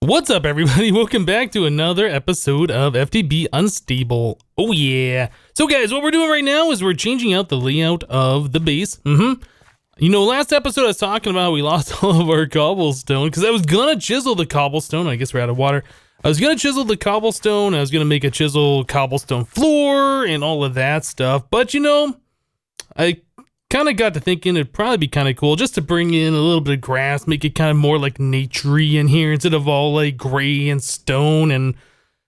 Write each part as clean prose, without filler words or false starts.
What's up, everybody? Welcome back to another episode of FTB Unstable. Oh yeah. So guys, what we're doing right now is we're changing out the layout of the base. You know, last episode I was talking about we lost all of our cobblestone because I was gonna chisel the cobblestone. I guess we're out of water. I was gonna chisel the cobblestone. I was gonna make a chisel cobblestone floor and all of that stuff. But you know, I kind of got to thinking it'd probably be kind of cool just to bring in a little bit of grass, make it kind of more like naturey in here instead of all like gray and stone and,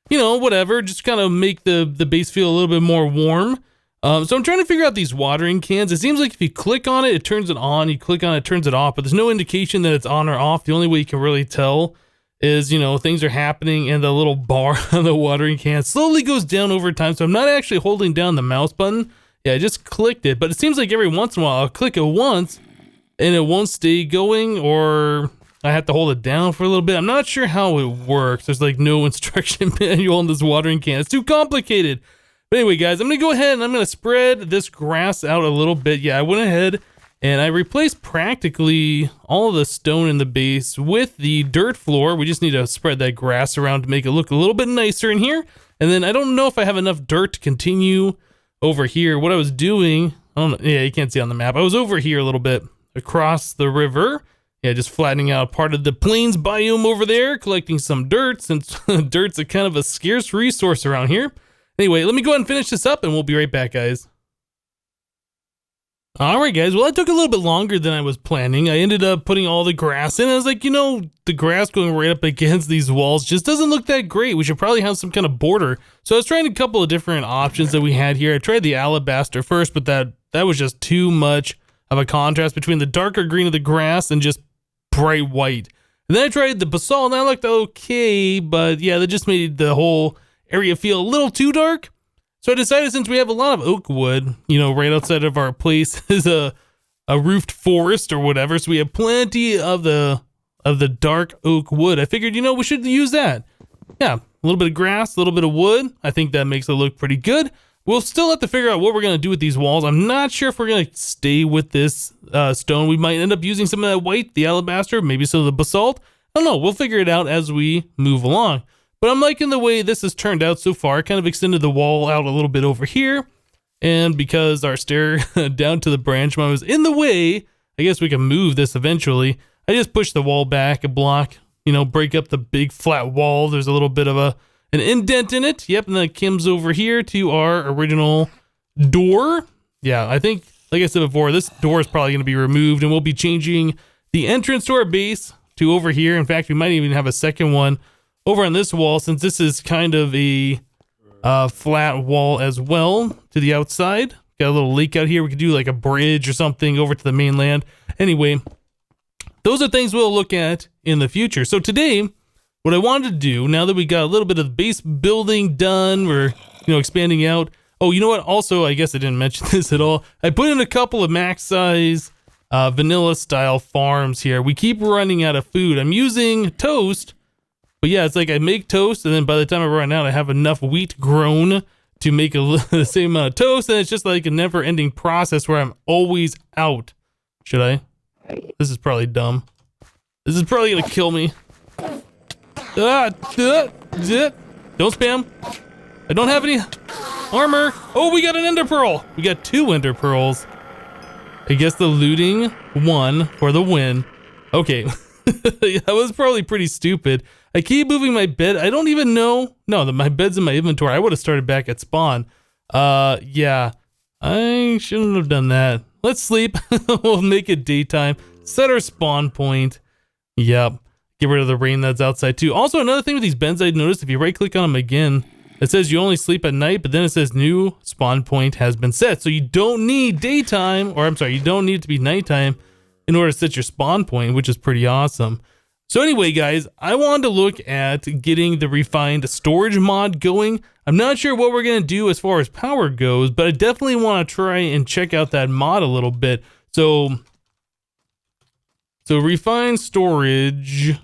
you know, whatever. Just kind of make the base feel a little bit more warm. So I'm trying to figure out these watering cans. It seems like if you click on it, it turns it on. You click on it, it turns it off. But there's no indication that it's on or off. The only way you can really tell is, you know, things are happening and the little bar on the watering can slowly goes down over time. So I'm not actually holding down the mouse button. Yeah, I just clicked it, but it seems like every once in a while I'll click it once and it won't stay going, or I have to hold it down for a little bit. I'm not sure how it works. There's like no instruction manual on this watering can. It's too complicated. But anyway, guys, I'm gonna go ahead and I'm gonna spread this grass out a little bit. Yeah, I went ahead and I replaced practically all of the stone in the base with the dirt floor. We just need to spread that grass around to make it look a little bit nicer in here. And then I don't know if I have enough dirt to continue over here. What I was doing, I don't know, yeah, you can't see on the map. I was over here a little bit across the river. Yeah, just flattening out part of the plains biome over there, collecting some dirt, since dirt's a kind of a scarce resource around here. Anyway, let me go ahead and finish this up and we'll be right back, guys. All right, guys. Well, that took a little bit longer than I was planning. I ended up putting all the grass in. I was like, you know, the grass going right up against these walls just doesn't look that great. We should probably have some kind of border. So I was trying a couple of different options that we had here. I tried the alabaster first, but that was just too much of a contrast between the darker green of the grass and just bright white. And then I tried the basalt, and that looked okay, but yeah, that just made the whole area feel a little too dark. So I decided, since we have a lot of oak wood, you know, right outside of our place is a roofed forest or whatever. So we have plenty of the dark oak wood. I figured, you know, we should use that. Yeah, a little bit of grass, a little bit of wood. I think that makes it look pretty good. We'll still have to figure out what we're going to do with these walls. I'm not sure if we're going to stay with this stone. We might end up using some of that white, the alabaster, maybe some of the basalt. I don't know. We'll figure it out as we move along. But I'm liking the way this has turned out so far. I kind of extended the wall out a little bit over here. And because our stair down to the branch was in the way, I guess we can move this eventually. I just pushed the wall back a block, you know, break up the big flat wall. There's a little bit of an indent in it. Yep, and then it comes over here to our original door. Yeah, I think, like I said before, this door is probably going to be removed, and we'll be changing the entrance to our base to over here. In fact, we might even have a second one over on this wall, since this is kind of a flat wall as well to the outside. Got a little lake out here. We could do like a bridge or something over to the mainland. Anyway, those are things we'll look at in the future. So today, what I wanted to do, now that we got a little bit of the base building done, we're, you know, expanding out. Oh, you know what? Also, I guess I didn't mention this at all. I put in a couple of max size vanilla style farms here. We keep running out of food. I'm using toast. But yeah, it's like I make toast, and then by the time I run out, I have enough wheat grown to make the same amount of toast, and it's just like a never-ending process where I'm always out. Should I? This is probably dumb. This is probably gonna kill me. Don't spam. I don't have any armor. Oh, we got an ender pearl. We got 2 ender pearls. I guess the looting won for the win. Okay. That was probably pretty stupid. I keep moving my bed. I don't even know. No, my bed's in my inventory. I would have started back at spawn. Yeah. I shouldn't have done that. Let's sleep. We'll make it daytime. Set our spawn point. Yep. Get rid of the rain that's outside too. Also, another thing with these beds I noticed, if you right click on them again, it says you only sleep at night, but then it says new spawn point has been set. So you don't need daytime, or I'm sorry, you don't need it to be nighttime in order to set your spawn point, which is pretty awesome. So anyway, guys, I wanted to look at getting the refined storage mod going. I'm not sure what we're going to do as far as power goes, but I definitely want to try and check out that mod a little bit. So refined storage.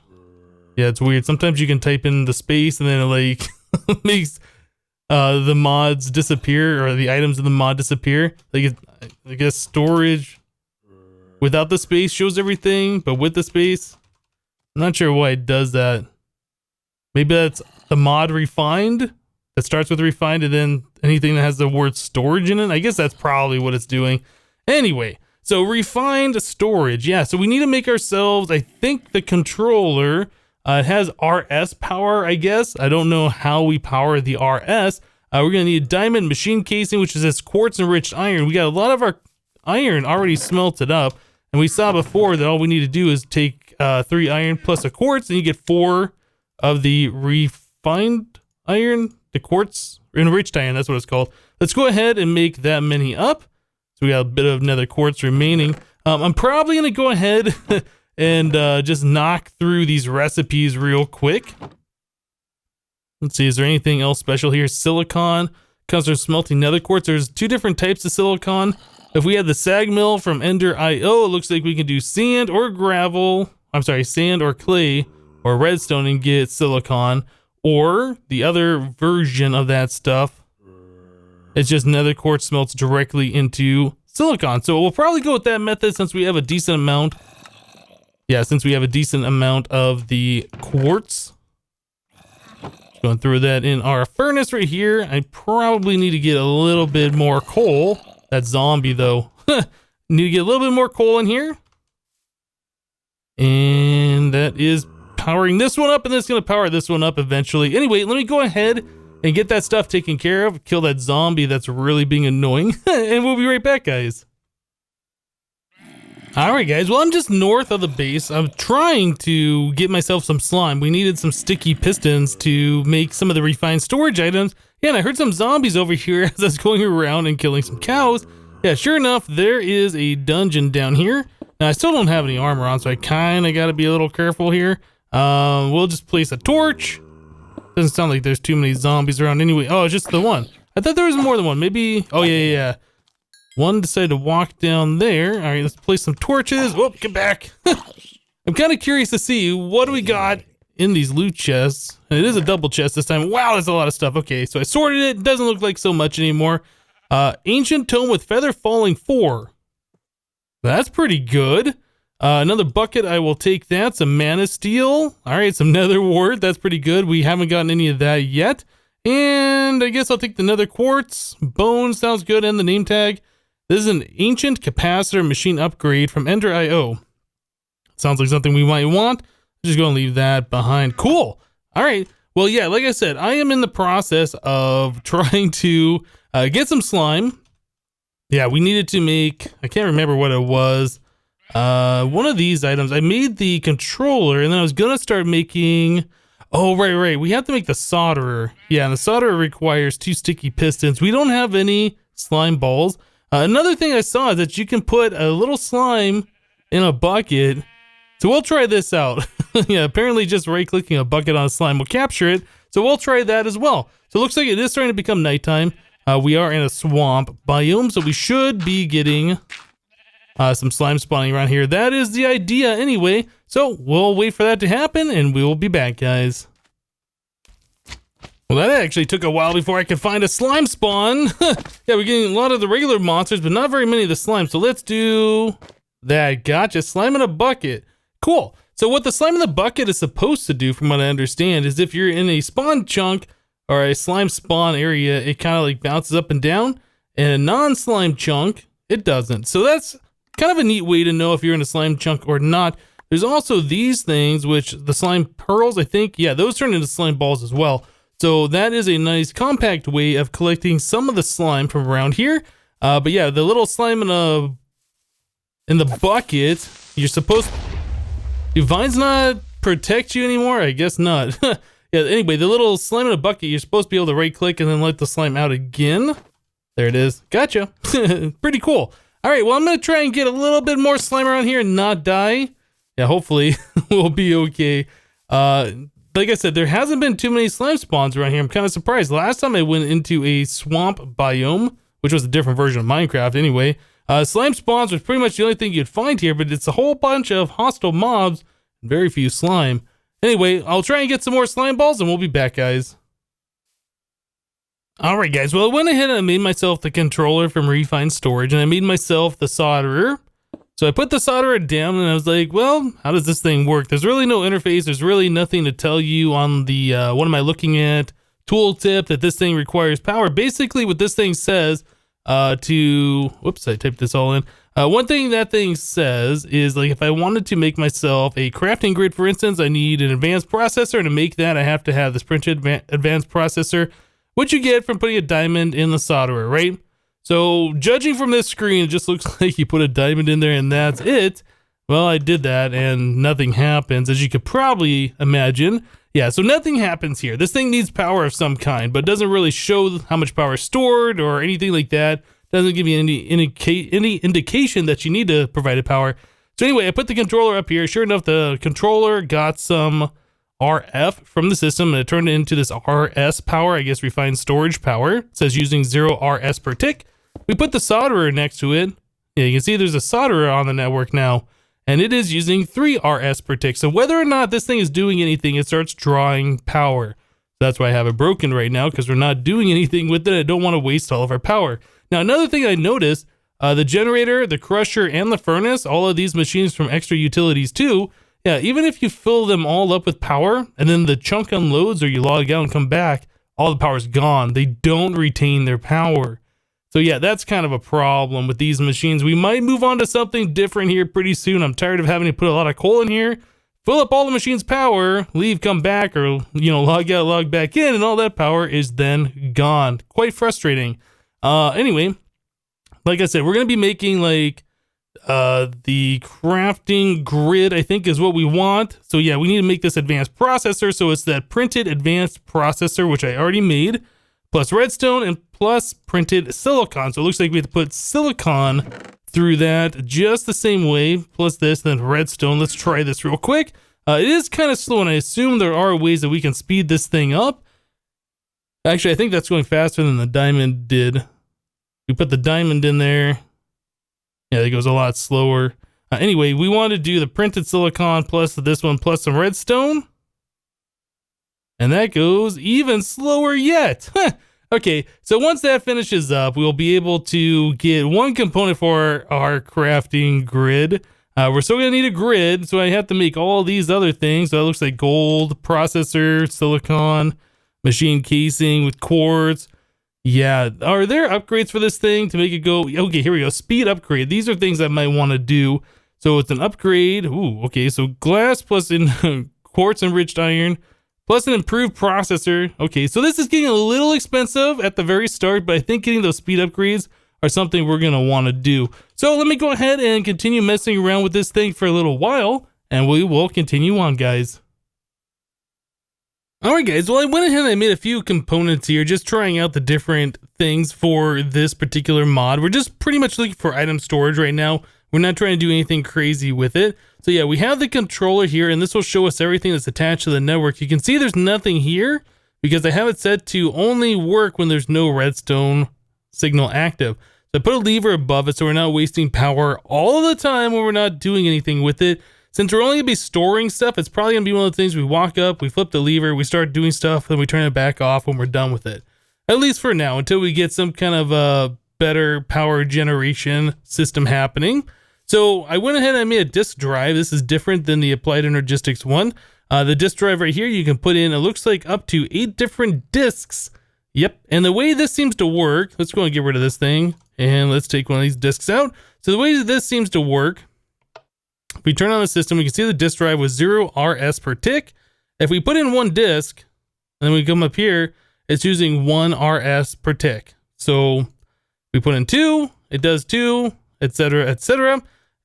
Yeah, it's weird. Sometimes you can type in the space and then it like makes the mods disappear, or the items in the mod disappear. Like, I guess storage without the space shows everything, but with the space, I'm not sure why it does that. Maybe that's the mod refined that starts with refined and then anything that has the word storage in it. I guess that's probably what it's doing. Anyway, so refined storage. Yeah, so we need to make ourselves, I think the controller, it has RS power, I guess. I don't know how we power the RS. We're going to need diamond machine casing, which is this quartz enriched iron. We got a lot of our iron already smelted up. And we saw before that all we need to do is take 3 iron plus a quartz, and you get 4 of the refined iron, the quartz enriched iron. That's what it's called. Let's go ahead and make that many up. So we got a bit of nether quartz remaining. I'm probably going to go ahead and just knock through these recipes real quick. Let's see, is there anything else special here? Silicon comes from smelting nether quartz. There's 2 different types of silicon. If we had the sag mill from Ender.io, it looks like we can do sand or gravel. I'm sorry, sand or clay or redstone and get silicon. Or the other version of that stuff, it's just nether quartz smelts directly into silicon. So we'll probably go with that method since we have a decent amount. Yeah, since we have a decent amount of the quartz. Going through that in our furnace right here. I probably need to get a little bit more coal. That zombie though. Need to get a little bit more coal in here. And that is powering this one up, and that's gonna power this one up eventually. Anyway, let me go ahead and get that stuff taken care of. Kill that zombie that's really being annoying. And we'll be right back, guys. Alright guys, well I'm just north of the base. I'm trying to get myself some slime. We needed some sticky pistons to make some of the refined storage items. Yeah, and I heard some zombies over here as I was going around and killing some cows. Yeah, sure enough, there is a dungeon down here. Now I still don't have any armor on, so I kinda gotta be a little careful here. We'll just place a torch. Doesn't sound like there's too many zombies around anyway. Oh, it's just the one. I thought there was more than one. Maybe, oh yeah. One decided to walk down there. All right, let's place some torches. Whoop, get back. I'm kind of curious to see what do we got in these loot chests. And it is a double chest this time. Wow, that's a lot of stuff. Okay, so I sorted it. It doesn't look like so much anymore. Ancient tome with feather falling 4. That's pretty good. Another bucket, I will take that. Some mana steel. All right, some nether wart. That's pretty good. We haven't gotten any of that yet. And I guess I'll take the nether quartz. Bone sounds good, and the name tag. This is an ancient capacitor machine upgrade from Ender.io. Sounds like something we might want. I'm just going to leave that behind. Cool. All right. Well, yeah, like I said, I am in the process of trying to get some slime. Yeah, we needed to make, I can't remember what it was. One of these items. I made the controller, and then I was going to start making, oh, right. We have to make the solderer. Yeah, and the solderer requires 2 sticky pistons. We don't have any slime balls. Another thing I saw is that you can put a little slime in a bucket. So we'll try this out. Yeah, apparently just right-clicking a bucket on a slime will capture it. So we'll try that as well. So it looks like it is starting to become nighttime. We are in a swamp biome, so we should be getting some slime spawning around here. That is the idea anyway. So we'll wait for that to happen, and we will be back, guys. Well, that actually took a while before I could find a slime spawn. Yeah, we're getting a lot of the regular monsters, but not very many of the slime. So let's do that. Gotcha. Slime in a bucket. Cool. So what the slime in the bucket is supposed to do, from what I understand, is if you're in a spawn chunk or a slime spawn area, it kind of like bounces up and down. And a non-slime chunk, it doesn't. So that's kind of a neat way to know if you're in a slime chunk or not. There's also these things, which the slime pearls, I think, yeah, those turn into slime balls as well. So that is a nice compact way of collecting some of the slime from around here. But yeah, the little slime in the bucket, you're supposed, do vines not protect you anymore? I guess not. Yeah, anyway, the little slime in a bucket, you're supposed to be able to right click and then let the slime out again. There it is. Gotcha. Pretty cool. All right, well, I'm going to try and get a little bit more slime around here and not die. Yeah, hopefully we'll be okay. Like I said, there hasn't been too many slime spawns around here. I'm kind of surprised. Last time I went into a swamp biome, which was a different version of Minecraft anyway, slime spawns was pretty much the only thing you'd find here, but it's a whole bunch of hostile mobs and very few slime. Anyway, I'll try and get some more slime balls and we'll be back, guys. Alright guys, well I went ahead and I made myself the controller from Refined Storage, and I made myself the solderer. So I put the solderer down and I was like, well, how does this thing work? There's really no interface. There's really nothing to tell you on the, what am I looking at, tooltip that this thing requires power. Basically what this thing says whoops, I typed this all in. One thing that thing says is like if I wanted to make myself a crafting grid, for instance, I need an advanced processor. And to make that, I have to have this printed advanced processor, which you get from putting a diamond in the solderer, right? So judging from this screen, it just looks like you put a diamond in there and that's it. Well, I did that and nothing happens, as you could probably imagine. Yeah, so nothing happens here. This thing needs power of some kind, but doesn't really show how much power is stored or anything like that. Doesn't give you any indication that you need to provide a power. So anyway, I put the controller up here. Sure enough, the controller got some RF from the system and it turned it into this RS power, I guess refined storage power. It says using 0 RS per tick. We put the solderer next to it. Yeah, you can see there's a solderer on the network now, and it is using 3 RS per tick. So whether or not this thing is doing anything, it starts drawing power. That's why I have it broken right now, because we're not doing anything with it. I don't want to waste all of our power. Now, another thing I noticed, the generator, the crusher, and the furnace, all of these machines from extra utilities too, yeah, even if you fill them all up with power, and then the chunk unloads or you log out and come back, all the power's gone. They don't retain their power. So yeah, that's kind of a problem with these machines. We might move on to something different here pretty soon. I'm tired of having to put a lot of coal in here, fill up all the machine's power, leave, come back, or, log out, log back in, and all that power is then gone. Quite frustrating. Anyway, like I said, we're going to be making like the crafting grid, I think is what we want. So yeah, we need to make this advanced processor. So it's that printed advanced processor, which I already made, plus redstone and plus printed silicon. So it looks like we have to put silicon through that just the same way, plus this, then redstone. Let's try this real quick. It is kind of slow, and I assume there are ways that we can speed this thing up. Actually, I think that's going faster than the diamond did. We put the diamond in there. Yeah, it goes a lot slower. Anyway, we want to do the printed silicon plus this one plus some redstone. And that goes even slower yet. Okay, so once that finishes up, we'll be able to get one component for our crafting grid. We're still going to need a grid, so I have to make all these other things. So it looks like gold, processor, silicon, machine casing with quartz. Yeah, are there upgrades for this thing to make it go? Okay, here we go. Speed upgrade. These are things I might want to do. So it's an upgrade. Ooh, okay, so glass plus quartz enriched iron plus an improved processor. Okay, so this is getting a little expensive at the very start, but I think getting those speed upgrades are something we're going to want to do. So let me go ahead and continue messing around with this thing for a little while, and we will continue on, guys. Alright guys, well I went ahead and I made a few components here, just trying out the different things for this particular mod. We're just pretty much looking for item storage right now. We're not trying to do anything crazy with it. So yeah, we have the controller here, and this will show us everything that's attached to the network. You can see there's nothing here because I have it set to only work when there's no redstone signal active. So I put a lever above it so we're not wasting power all of the time when we're not doing anything with it. Since we're only going to be storing stuff, it's probably going to be one of the things we walk up, we flip the lever, we start doing stuff, then we turn it back off when we're done with it. At least for now, until we get some kind of a better power generation system happening. So I went ahead and I made a disk drive. This is different than the Applied Energistics one. The disk drive right here, you can put in, it looks like up to 8 different disks. Yep, and the way this seems to work, let's go and get rid of this thing, and let's take one of these disks out. So the way that this seems to work, if we turn on the system, we can see the disk drive with 0 RS per tick. If we put in 1 disk, and then we come up here, it's using 1 RS per tick. So we put in 2, it does 2, etc., etc.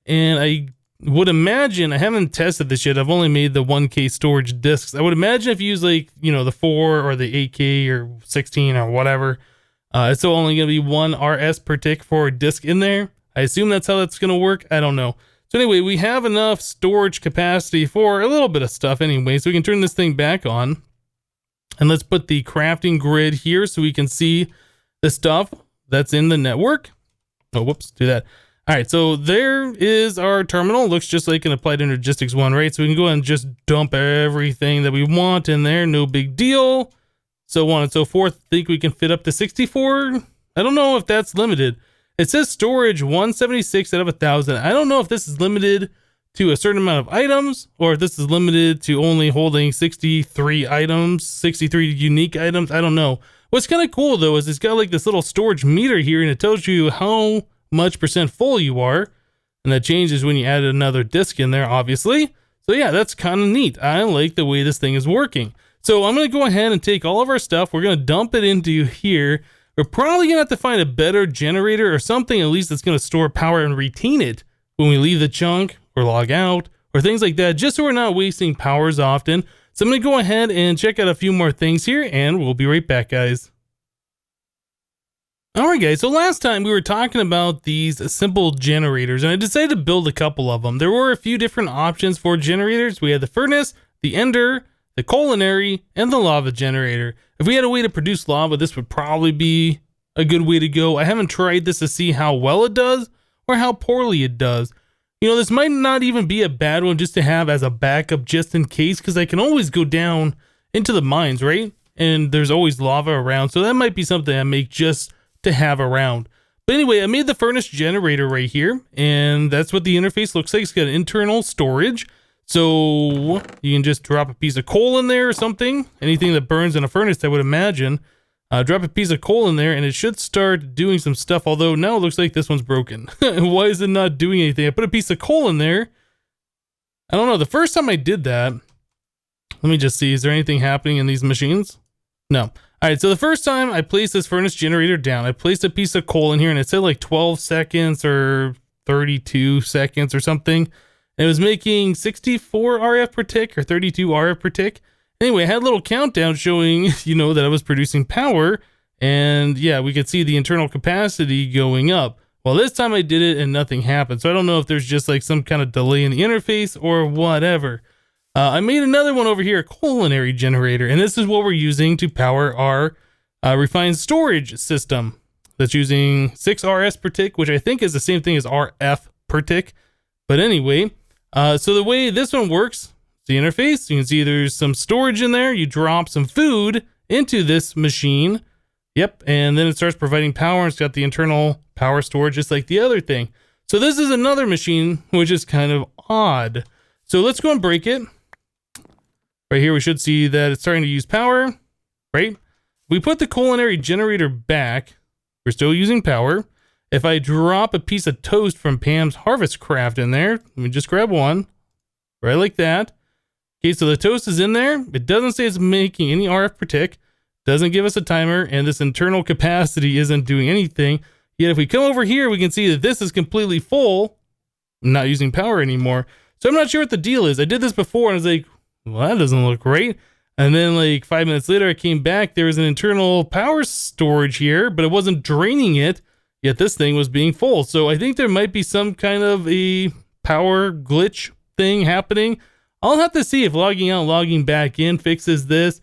And I would imagine, I haven't tested this yet, I've only made the 1K storage disks. I would imagine if you use like, the 4 or the 8K or 16 or whatever, it's still only going to be 1 RS per tick for a disk in there. I assume that's how that's going to work. I don't know. So anyway, we have enough storage capacity for a little bit of stuff anyway, so we can turn this thing back on. And let's put the crafting grid here so we can see the stuff that's in the network. Oh, whoops, do that. All right, so there is our terminal. Looks just like an Applied Energistics one, right? So we can go ahead and just dump everything that we want in there. No big deal. So on and so forth. I think we can fit up to 64. I don't know if that's limited. It says storage 176 out of 1,000. I don't know if this is limited to a certain amount of items, or if this is limited to only holding 63 items, 63 unique items. I don't know. What's kind of cool though is it's got like this little storage meter here, and it tells you how much % full you are, and that changes when you add another disk in there, obviously. So yeah, that's kind of neat. I like the way this thing is working. So I'm going to go ahead and take all of our stuff. We're going to dump it into here. We're probably going to have to find a better generator or something at least that's going to store power and retain it when we leave the chunk or log out or things like that, just so we're not wasting power as often. So I'm going to go ahead and check out a few more things here, and we'll be right back, guys. Alright guys, so last time we were talking about these simple generators, and I decided to build a couple of them. There were a few different options for generators. We had the furnace, the ender, the culinary, and the lava generator. If we had a way to produce lava, this would probably be a good way to go. I haven't tried this to see how well it does or how poorly it does. You know, this might not even be a bad one just to have as a backup just in case, because I can always go down into the mines, right? And there's always lava around, so that might be something I make just to have around. But anyway, I made the furnace generator right here, and that's what the interface looks like. It's got internal storage, so you can just drop a piece of coal in there or something, anything that burns in a furnace, I would imagine. Drop a piece of coal in there and it should start doing some stuff, although now it looks like this one's broken. Why is it not doing anything? I put a piece of coal in there. I don't know, the first time I did that, let me just see, is there anything happening in these machines? No. Alright, so the first time I placed this furnace generator down, I placed a piece of coal in here and it said like 12 seconds or 32 seconds or something. And it was making 64 RF per tick or 32 RF per tick. Anyway, I had a little countdown showing, you know, that I was producing power. And yeah, we could see the internal capacity going up. Well, this time I did it and nothing happened. So I don't know if there's just like some kind of delay in the interface or whatever. I made another one over here, a culinary generator, and this is what we're using to power our refined storage system. That's using 6 RS per tick, which I think is the same thing as RF per tick. But anyway, so the way this one works, the interface, you can see there's some storage in there. You drop some food into this machine. Yep, and then it starts providing power. It's got the internal power storage just like the other thing. So this is another machine, which is kind of odd. So let's go and break it. Right here, we should see that it's starting to use power, right? We put the culinary generator back. We're still using power. If I drop a piece of toast from Pam's Harvest Craft in there, let me just grab one, right like that. Okay, so the toast is in there. It doesn't say it's making any RF per tick. Doesn't give us a timer, and this internal capacity isn't doing anything. Yet if we come over here, we can see that this is completely full. I'm not using power anymore. So I'm not sure what the deal is. I did this before and I was like, well, that doesn't look right. And then like 5 minutes later, I came back. There was an internal power storage here, but it wasn't draining it. Yet this thing was being full. So I think there might be some kind of a power glitch thing happening. I'll have to see if logging out, logging back in fixes this,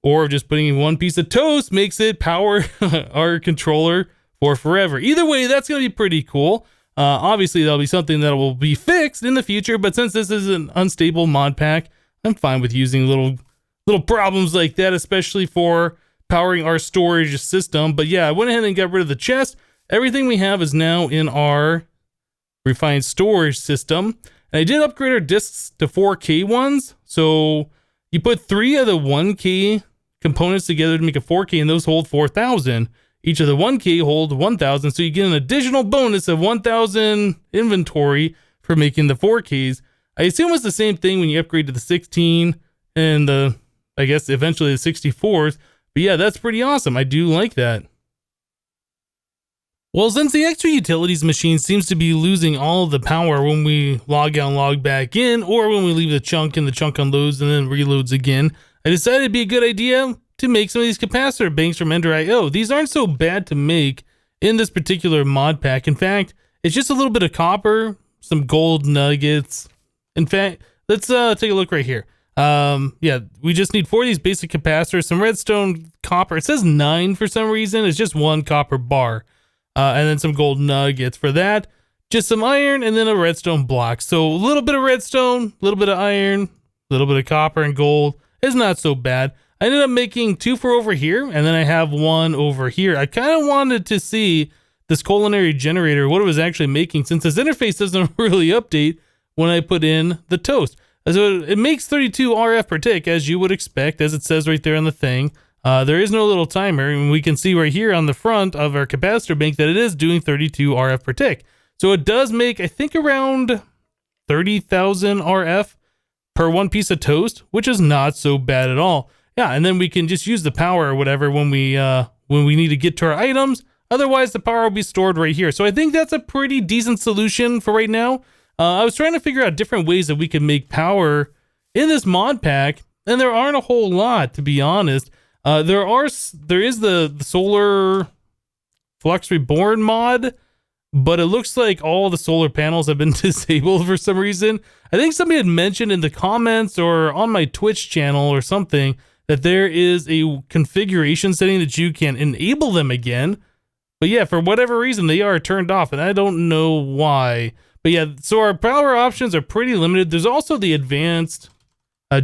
or just putting in one piece of toast makes it power our controller for forever. Either way, that's going to be pretty cool. Obviously, that'll be something that will be fixed in the future, but since this is an unstable mod pack, I'm fine with using little problems like that, especially for powering our storage system. But yeah, I went ahead and got rid of the chest. Everything we have is now in our refined storage system. And I did upgrade our disks to 4K ones. So you put 3 of the 1K components together to make a 4K, and those hold 4,000. Each of the 1K hold 1,000. So you get an additional bonus of 1,000 inventory for making the 4Ks. I assume it's the same thing when you upgrade to the 16 and the, I guess, eventually the 64s. But yeah, that's pretty awesome. I do like that. Well, since the extra utilities machine seems to be losing all of the power when we log out and log back in, or when we leave the chunk and the chunk unloads and then reloads again, I decided it'd be a good idea to make some of these capacitor banks from Ender.io. These aren't so bad to make in this particular mod pack. In fact, it's just a little bit of copper, some gold nuggets. In fact, let's take a look right here. Yeah, we just need 4 of these basic capacitors, some redstone copper. It says 9 for some reason. It's just 1 copper bar. And then some gold nuggets for that. Just some iron and then a redstone block. So a little bit of redstone, a little bit of iron, a little bit of copper and gold. It's not so bad. I ended up making 2 for over here, and then I have 1 over here. I kind of wanted to see this culinary generator, what it was actually making, since this interface doesn't really update when I put in the toast. So it makes 32 RF per tick, as you would expect, as it says right there on the thing. There is no little timer, and we can see right here on the front of our capacitor bank that it is doing 32 RF per tick. So it does make, I think, around 30,000 RF per one piece of toast, which is not so bad at all. Yeah, and then we can just use the power or whatever when we need to get to our items. Otherwise, the power will be stored right here. So I think that's a pretty decent solution for right now. I was trying to figure out different ways that we can make power in this mod pack, and there aren't a whole lot, to be honest. There is the solar Flux Reborn mod, but it looks like all the solar panels have been disabled for some reason. I think somebody had mentioned in the comments or on my Twitch channel or something that there is a configuration setting that you can enable them again. But yeah, for whatever reason, they are turned off, and I don't know why. But yeah, so our power options are pretty limited. There's also the advanced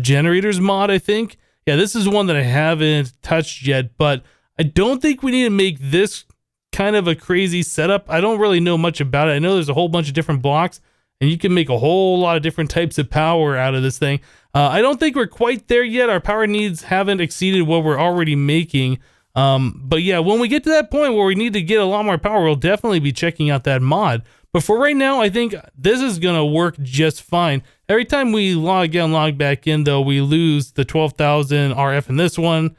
generators mod, I think. Yeah, this is one that I haven't touched yet, but I don't think we need to make this kind of a crazy setup. I don't really know much about it. I know there's a whole bunch of different blocks, and you can make a whole lot of different types of power out of this thing. I don't think we're quite there yet. Our power needs haven't exceeded what we're already making. But yeah, when we get to that point where we need to get a lot more power, we'll definitely be checking out that mod. But for right now, I think this is going to work just fine. Every time we log in, log back in, though, we lose the 12,000 RF in this one,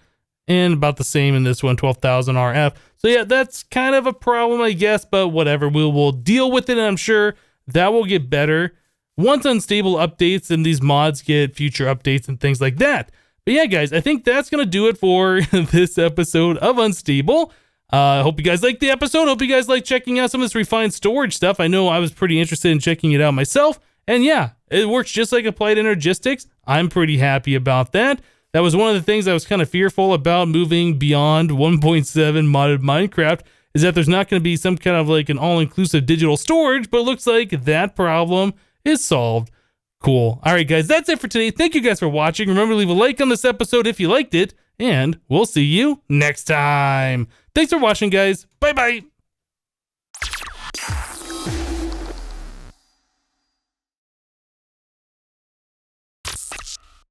and about the same in this one, 12,000 RF. So yeah, that's kind of a problem, I guess, but whatever. We'll deal with it, and I'm sure that will get better once Unstable updates and these mods get future updates and things like that. But yeah, guys, I think that's going to do it for this episode of Unstable. I hope you guys liked the episode. Hope you guys like checking out some of this refined storage stuff. I know I was pretty interested in checking it out myself. And yeah, it works just like Applied Energistics. I'm pretty happy about that. That was one of the things I was kind of fearful about moving beyond 1.7 modded Minecraft, is that there's not going to be some kind of like an all-inclusive digital storage, but it looks like that problem is solved. Cool. All right, guys, that's it for today. Thank you guys for watching. Remember to leave a like on this episode if you liked it, and we'll see you next time. Thanks for watching, guys. Bye-bye.